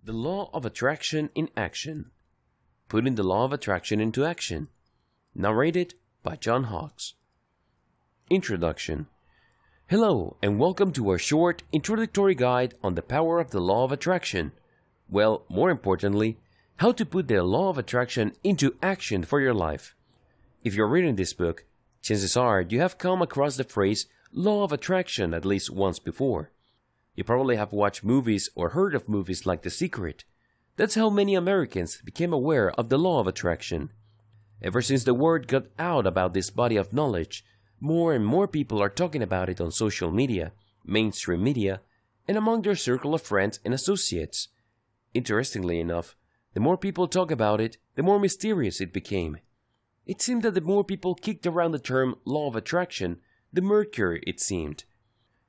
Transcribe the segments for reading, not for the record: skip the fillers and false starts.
The law of attraction in action. Putting the law of attraction into action. Narrated by John Hawkes. Introduction. Hello and welcome to our short introductory guide on the power of the law of attraction. Well, more importantly, how to put the law of attraction into action for your life. If you're reading this book, chances are you have come across the phrase law of attraction at least once before. You probably have watched movies or heard of movies like The Secret. That's how many Americans became aware of the law of attraction. Ever since the word got out about this body of knowledge, more and more people are talking about it on social media, mainstream media, and among their circle of friends and associates. Interestingly enough, the more people talk about it, the more mysterious it became. It seemed that the more people kicked around the term law of attraction, the murkier it seemed.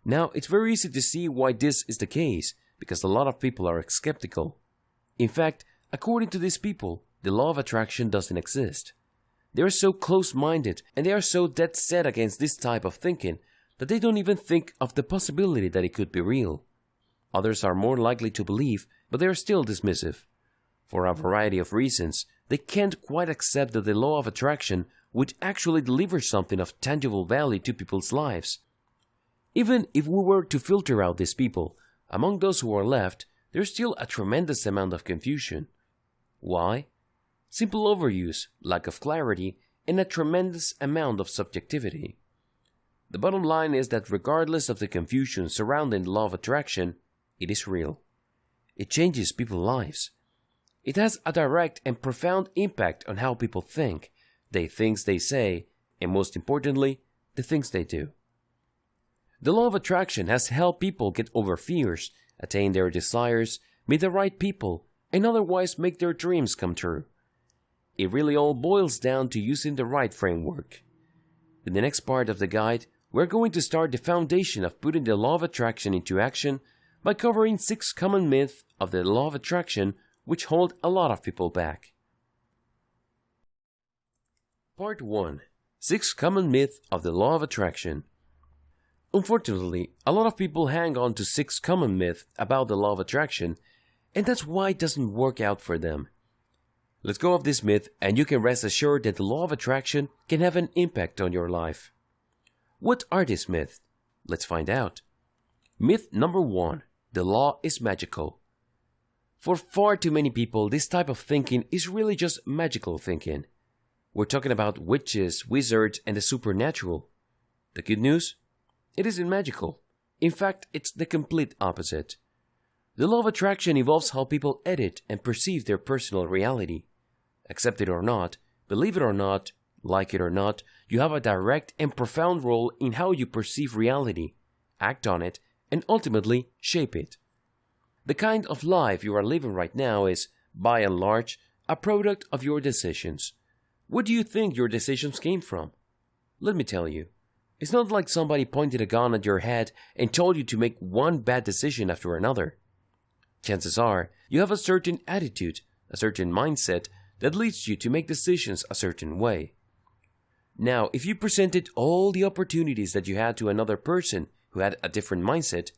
Now, it's very easy to see why this is the case, because a lot of people are skeptical. In fact, according to these people, the law of attraction doesn't exist. They are so close-minded and they are so dead set against this type of thinking that they don't even think of the possibility that it could be real. Others are more likely to believe, but they are still dismissive. For a variety of reasons, they can't quite accept that the law of attraction would actually deliver something of tangible value to people's lives. Even if we were to filter out these people, among those who are left, there's still a tremendous amount of confusion. Why? Simple overuse, lack of clarity, and a tremendous amount of subjectivity. The bottom line is that regardless of the confusion surrounding the law of attraction, it is real. It changes people's lives. It has a direct and profound impact on how people think, the things they say, and most importantly, the things they do. The law of attraction has helped people get over fears, attain their desires, meet the right people, and otherwise make their dreams come true. It really all boils down to using the right framework. In the next part of the guide, we're going to start the foundation of putting the law of attraction into action by covering 6 common myths of the law of attraction which hold a lot of people back. Part 1. 6 common myths of the law of attraction. Unfortunately, a lot of people hang on to 6 common myths about the law of attraction, and that's why it doesn't work out for them. Let's go off this myth, and you can rest assured that the law of attraction can have an impact on your life. What are these myths? Let's find out. Myth number 1. The law is magical. For far too many people, this type of thinking is really just magical thinking. We're talking about witches, wizards, and the supernatural. The good news? It isn't magical. In fact, it's the complete opposite. The law of attraction involves how people edit and perceive their personal reality. Accept it or not, believe it or not, like it or not, you have a direct and profound role in how you perceive reality, act on it, and ultimately shape it. The kind of life you are living right now is, by and large, a product of your decisions. Where do you think your decisions came from? Let me tell you. It's not like somebody pointed a gun at your head and told you to make one bad decision after another. Chances are you have a certain attitude, a certain mindset that leads you to make decisions a certain way. Now, if you presented all the opportunities that you had to another person who had a different mindset,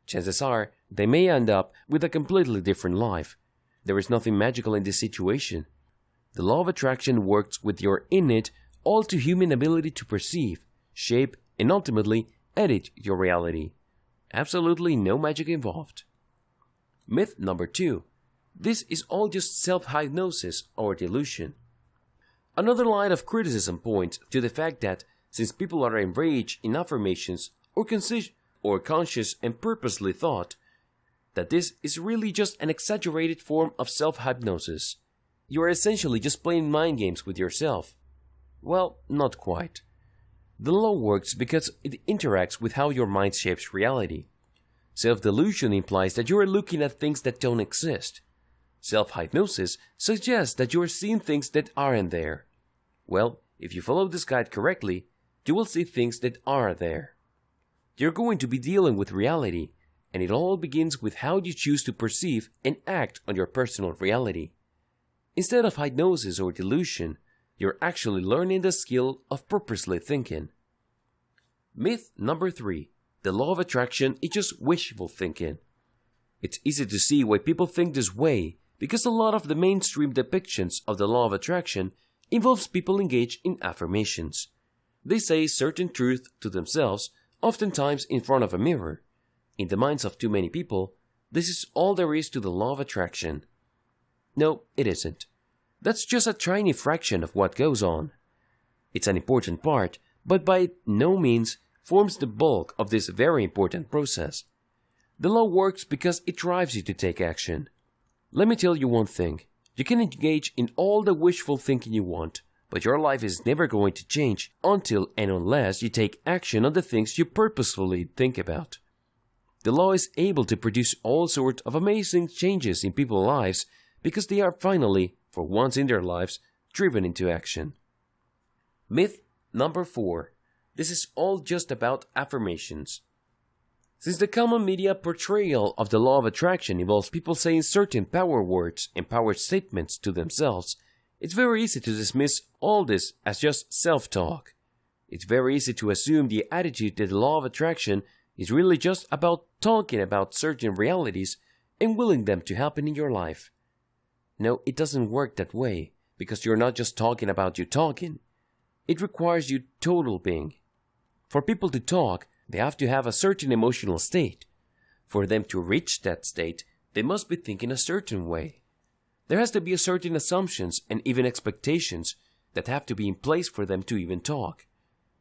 chances are they may end up with a completely different life. There is nothing magical in this situation. The law of attraction works with your innate, all-too-human ability to perceive, shape, and ultimately edit your reality. Absolutely no magic involved. Myth number 2. This is all just self-hypnosis or delusion. Another line of criticism points to the fact that since people are enraged in affirmations or conscious and purposely thought, that this is really just an exaggerated form of self-hypnosis. You are essentially just playing mind games with yourself. Well, not quite. The law works because it interacts with how your mind shapes reality. Self-delusion implies that you are looking at things that don't exist. Self-hypnosis suggests that you are seeing things that aren't there. Well, if you follow this guide correctly, you will see things that are there. You're going to be dealing with reality, and it all begins with how you choose to perceive and act on your personal reality. Instead of hypnosis or delusion, you're actually learning the skill of purposely thinking. Myth number 3. The law of attraction is just wishful thinking. It's easy to see why people think this way, because a lot of the mainstream depictions of the law of attraction involves people engaged in affirmations. They say certain truth to themselves, oftentimes in front of a mirror. In the minds of too many people, this is all there is to the law of attraction. No, it isn't. That's just a tiny fraction of what goes on. It's an important part, but by no means forms the bulk of this very important process. The law works because it drives you to take action. Let me tell you one thing. You can engage in all the wishful thinking you want, but your life is never going to change until and unless you take action on the things you purposefully think about. The law is able to produce all sorts of amazing changes in people's lives because they are finally, for once in their lives, driven into action. Myth number 4. This is all just about affirmations. Since the common media portrayal of the law of attraction involves people saying certain power words and power statements to themselves, it's very easy to dismiss all this as just self-talk. It's very easy to assume the attitude that the law of attraction is really just about talking about certain realities and willing them to happen in your life. No, it doesn't work that way, because you're not just talking about you talking. It requires you total being. For people to talk, they have to have a certain emotional state. For them to reach that state, they must be thinking a certain way. There has to be a certain assumptions and even expectations that have to be in place for them to even talk.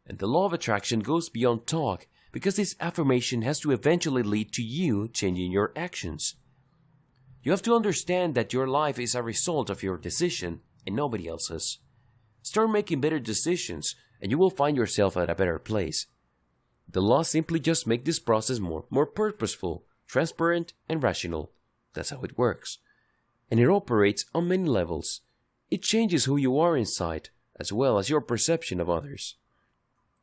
And the law of attraction goes beyond talk because this affirmation has to eventually lead to you changing your actions. You have to understand that your life is a result of your decision and nobody else's. Start making better decisions and you will find yourself at a better place. The law simply just makes this process more purposeful, transparent, and rational. That's how it works. And it operates on many levels. It changes who you are inside, as well as your perception of others.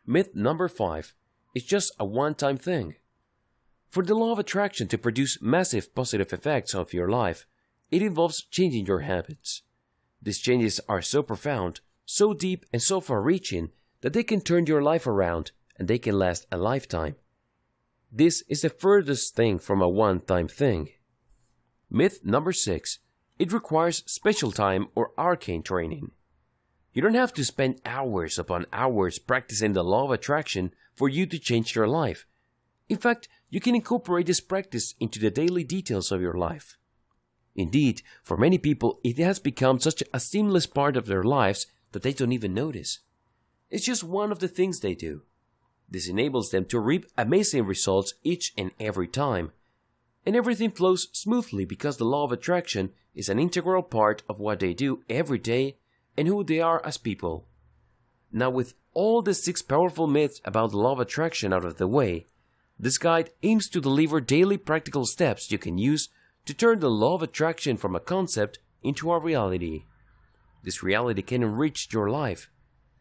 Myth number 5 is just a one-time thing. For the law of attraction to produce massive positive effects of your life, it involves changing your habits. These changes are so profound, so deep, and so far-reaching that they can turn your life around and they can last a lifetime. This is the furthest thing from a one-time thing. Myth number 6. It requires special time or arcane training. You don't have to spend hours upon hours practicing the law of attraction for you to change your life. In fact, you can incorporate this practice into the daily details of your life. Indeed, for many people, it has become such a seamless part of their lives that they don't even notice. It's just one of the things they do. This enables them to reap amazing results each and every time. And everything flows smoothly because the law of attraction is an integral part of what they do every day and who they are as people. Now, with all the 6 powerful myths about the law of attraction out of the way, this guide aims to deliver daily practical steps you can use to turn the law of attraction from a concept into a reality. This reality can enrich your life.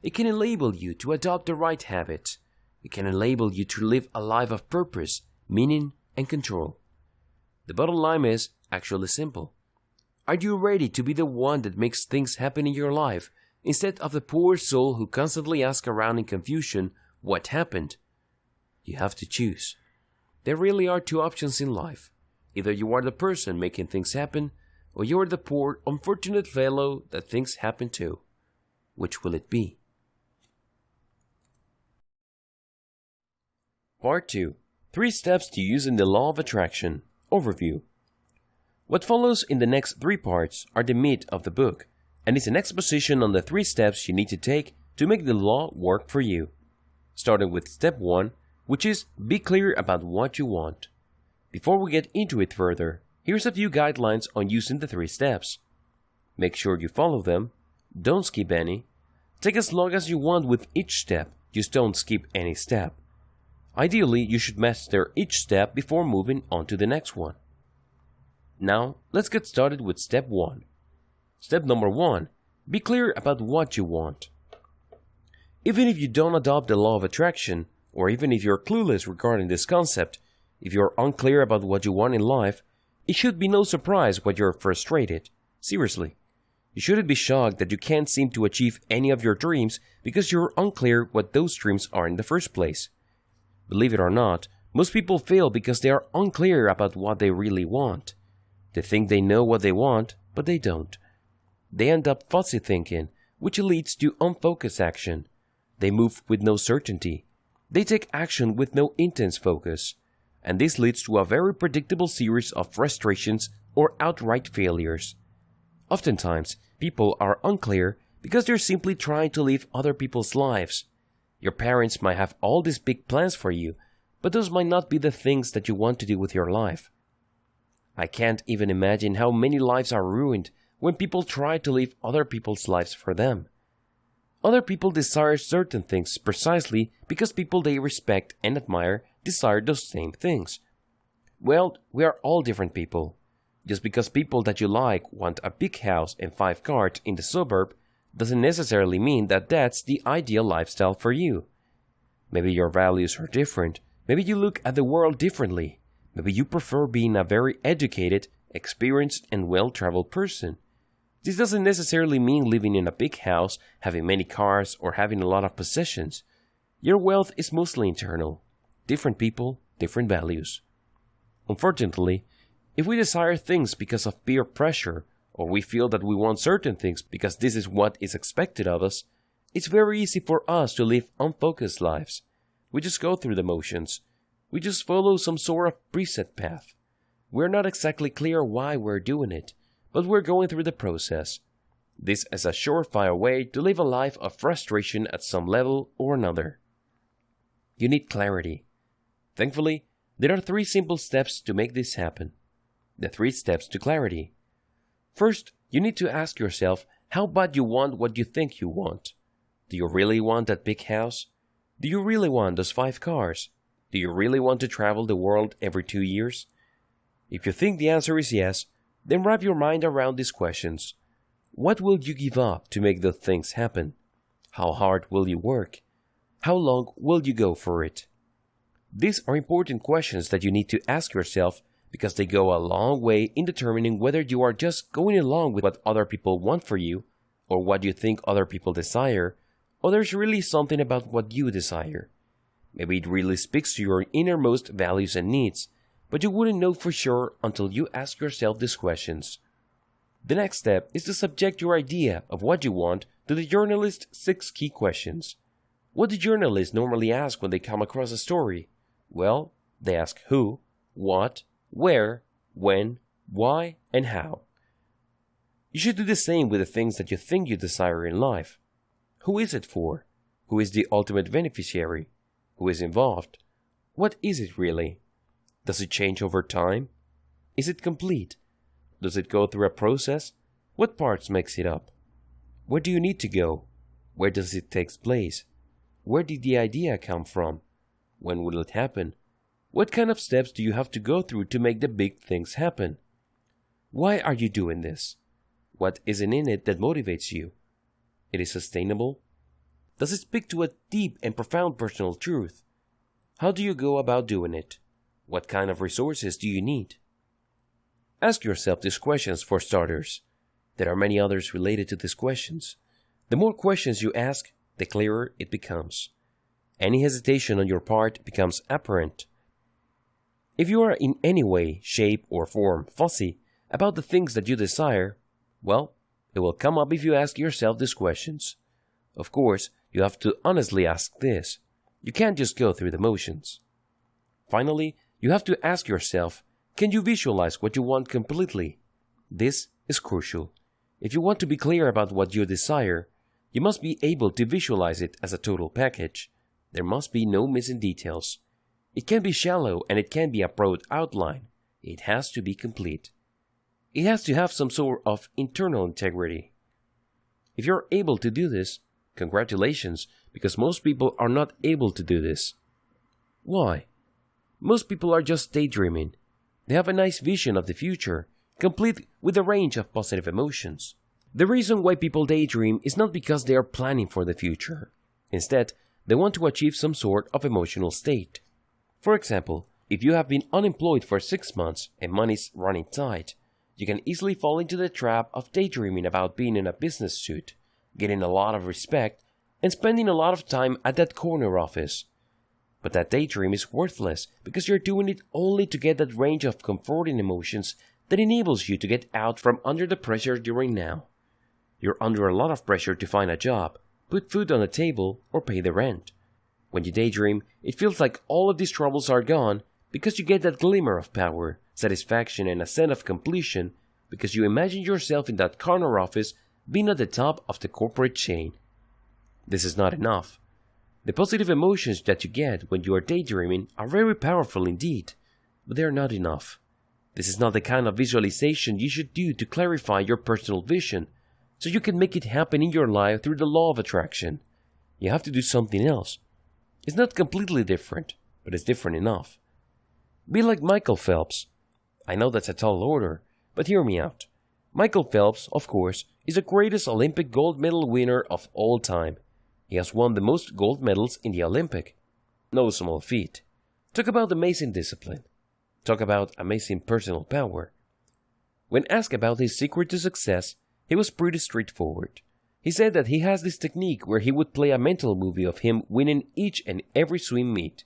It can enable you to adopt the right habits. It can enable you to live a life of purpose, meaning, and control. The bottom line is actually simple. Are you ready to be the one that makes things happen in your life, instead of the poor soul who constantly asks around in confusion, what happened? You have to choose. There really are 2 options in life. Either you are the person making things happen, or you are the poor, unfortunate fellow that things happen to. Which will it be? Part 2. 3 steps to using the law of attraction. Overview. What follows in the next 3 parts are the meat of the book, and it's an exposition on the 3 steps you need to take to make the law work for you. Starting with step 1, which is be clear about what you want. Before we get into it further, here's a few guidelines on using the 3 steps. Make sure you follow them. Don't skip any. Take as long as you want with each step, just don't skip any step. Ideally, you should master each step before moving on to the next one. Now, let's get started with step 1. Step number 1. Be clear about what you want. Even if you don't adopt the law of attraction, or even if you're clueless regarding this concept, if you're unclear about what you want in life, it should be no surprise why you're frustrated. Seriously. You shouldn't be shocked that you can't seem to achieve any of your dreams because you're unclear what those dreams are in the first place. Believe it or not, Most people fail because they are unclear about what they really want. They think they know what they want, but they don't. They end up fuzzy thinking, which leads to unfocused action. They move with no certainty. They take action with no intense focus. And this leads to a very predictable series of frustrations or outright failures. Oftentimes, people are unclear because they're simply trying to live other people's lives. Your parents might have all these big plans for you, but those might not be the things that you want to do with your life. I can't even imagine how many lives are ruined when people try to live other people's lives for them. Other people desire certain things precisely because people they respect and admire desire those same things. Well, we are all different people. Just because people that you like want a big house and 5 cars in the suburb doesn't necessarily mean that that's the ideal lifestyle for you. Maybe your values are different. Maybe you look at the world differently. Maybe you prefer being a very educated, experienced, and well-traveled person. This doesn't necessarily mean living in a big house, having many cars, or having a lot of possessions. Your wealth is mostly internal. Different people, different values. Unfortunately, if we desire things because of peer pressure, or we feel that we want certain things because this is what is expected of us, it's very easy for us to live unfocused lives. We just go through the motions. We just follow some sort of preset path. We're not exactly clear why we're doing it, but we're going through the process. This is a surefire way to live a life of frustration at some level or another. You need clarity. Thankfully, there are 3 simple steps to make this happen. The 3 steps to clarity. First, you need to ask yourself how bad you want what you think you want. Do you really want that big house? Do you really want those 5 cars? Do you really want to travel the world every 2 years? If you think the answer is yes, then wrap your mind around these questions. What will you give up to make those things happen? How hard will you work? How long will you go for it? These are important questions that you need to ask yourself because they go a long way in determining whether you are just going along with what other people want for you or what you think other people desire, or there's really something about what you desire. Maybe it really speaks to your innermost values and needs, but you wouldn't know for sure until you ask yourself these questions. The next step is to subject your idea of what you want to the journalist's 6 key questions. What do journalists normally ask when they come across a story? Well, they ask who, what, where, when, why, and how. You should do the same with the things that you think you desire in life. Who is it for? Who is the ultimate beneficiary? Who is involved? What is it really? Does it change over time? Is it complete? Does it go through a process? What parts makes it up? Where do you need to go? Where does it take place? Where did the idea come from? When will it happen? What kind of steps do you have to go through to make the big things happen? Why are you doing this? What isn't in it that motivates you? It is sustainable? Does it speak to a deep and profound personal truth? How do you go about doing it? What kind of resources do you need? Ask yourself these questions for starters. There are many others related to these questions. The more questions you ask, the clearer it becomes. Any hesitation on your part becomes apparent. If you are in any way, shape, or form fussy about the things that you desire, well, it will come up if you ask yourself these questions. Of course, you have to honestly ask this. You can't just go through the motions. Finally, you have to ask yourself, can you visualize what you want completely? This is crucial. If you want to be clear about what you desire, you must be able to visualize it as a total package. There must be no missing details. It can be shallow and it can be a broad outline. It has to be complete. It has to have some sort of internal integrity. If you're able to do this, congratulations, because most people are not able to do this. Why? Most people are just daydreaming. They have a nice vision of the future, complete with a range of positive emotions. The reason why people daydream is not because they are planning for the future. Instead, they want to achieve some sort of emotional state. For example, if you have been unemployed for 6 months and money's running tight, you can easily fall into the trap of daydreaming about being in a business suit, getting a lot of respect, and spending a lot of time at that corner office. But that daydream is worthless because you're doing it only to get that range of comforting emotions that enables you to get out from under the pressure you're in now. You're under a lot of pressure to find a job, put food on the table, or pay the rent. When you daydream, it feels like all of these troubles are gone because you get that glimmer of power, satisfaction, and a sense of completion because you imagine yourself in that corner office being at the top of the corporate chain. This is not enough. The positive emotions that you get when you are daydreaming are very powerful indeed, but they are not enough. This is not the kind of visualization you should do to clarify your personal vision, so you can make it happen in your life through the law of attraction. You have to do something else. It's not completely different, but it's different enough. Be like Michael Phelps. I know that's a tall order, but hear me out. Michael Phelps, of course, is the greatest Olympic gold medal winner of all time. He has won the most gold medals in the Olympic. No small feat. Talk about amazing discipline. Talk about amazing personal power. When asked about his secret to success, he was pretty straightforward. He said that he has this technique where he would play a mental movie of him winning each and every swim meet.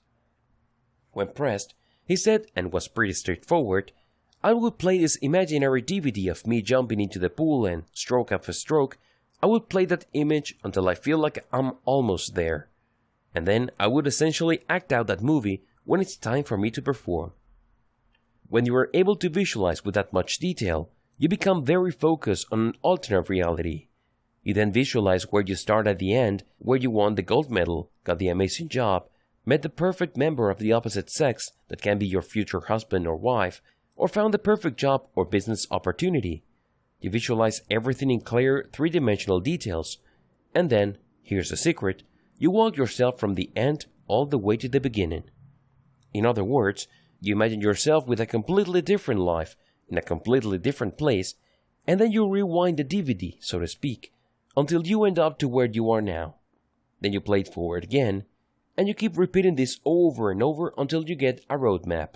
When pressed, he said, and was pretty straightforward, I would play this imaginary DVD of me jumping into the pool and, stroke after stroke, I would play that image until I feel like I'm almost there. And then I would essentially act out that movie when it's time for me to perform. When you are able to visualize with that much detail, you become very focused on an alternate reality. You then visualize where you start at the end, where you won the gold medal, got the amazing job, met the perfect member of the opposite sex that can be your future husband or wife, or found the perfect job or business opportunity. You visualize everything in clear, three-dimensional details, and then, here's the secret, you walk yourself from the end all the way to the beginning. In other words, you imagine yourself with a completely different life, in a completely different place, and then you rewind the DVD, so to speak, until you end up to where you are now. Then you play it forward again, and you keep repeating this over and over until you get a roadmap.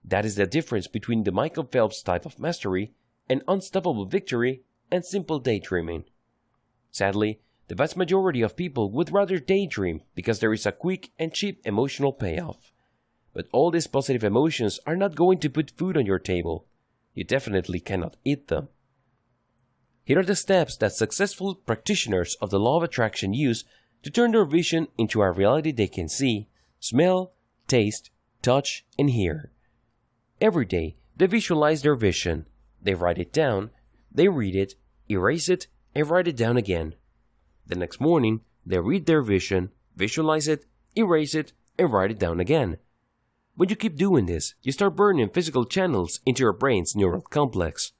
That is the difference between the Michael Phelps type of mastery and unstoppable victory and simple daydreaming. Sadly, the vast majority of people would rather daydream because there is a quick and cheap emotional payoff. But all these positive emotions are not going to put food on your table. You definitely cannot eat them. Here are the steps that successful practitioners of the law of attraction use to turn their vision into a reality they can see, smell, taste, touch, and hear. Every day, they visualize their vision. They write it down, they read it, erase it, and write it down again. The next morning, they read their vision, visualize it, erase it, and write it down again. When you keep doing this, you start burning physical channels into your brain's neural complex.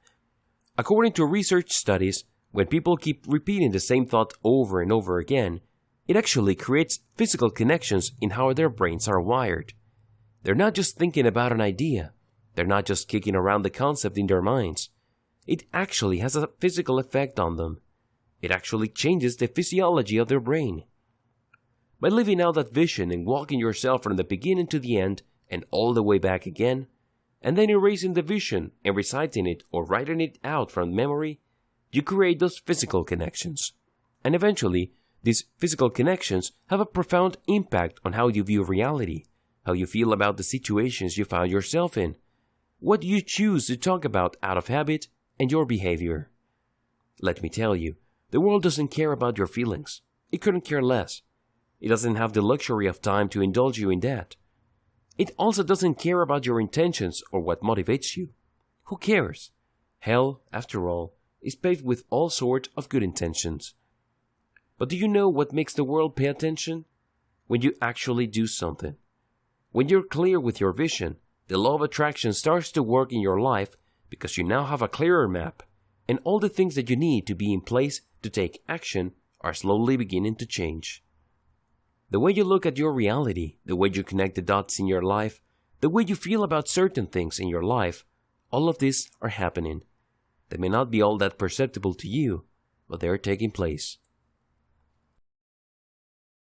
According to research studies, when people keep repeating the same thought over and over again, it actually creates physical connections in how their brains are wired. They're not just thinking about an idea. They're not just kicking around the concept in their minds. It actually has a physical effect on them. It actually changes the physiology of their brain. By living out that vision and walking yourself from the beginning to the end and all the way back again, and then erasing the vision and reciting it or writing it out from memory, you create those physical connections. And eventually, these physical connections have a profound impact on how you view reality, how you feel about the situations you found yourself in, what you choose to talk about out of habit, and your behavior. Let me tell you, the world doesn't care about your feelings. It couldn't care less. It doesn't have the luxury of time to indulge you in that. It also doesn't care about your intentions or what motivates you. Who cares? Hell, after all, is paved with all sorts of good intentions. But do you know what makes the world pay attention? When you actually do something. When you're clear with your vision, the law of attraction starts to work in your life because you now have a clearer map, and all the things that you need to be in place to take action are slowly beginning to change. The way you look at your reality, the way you connect the dots in your life, the way you feel about certain things in your life, all of these are happening. They may not be all that perceptible to you, but they are taking place.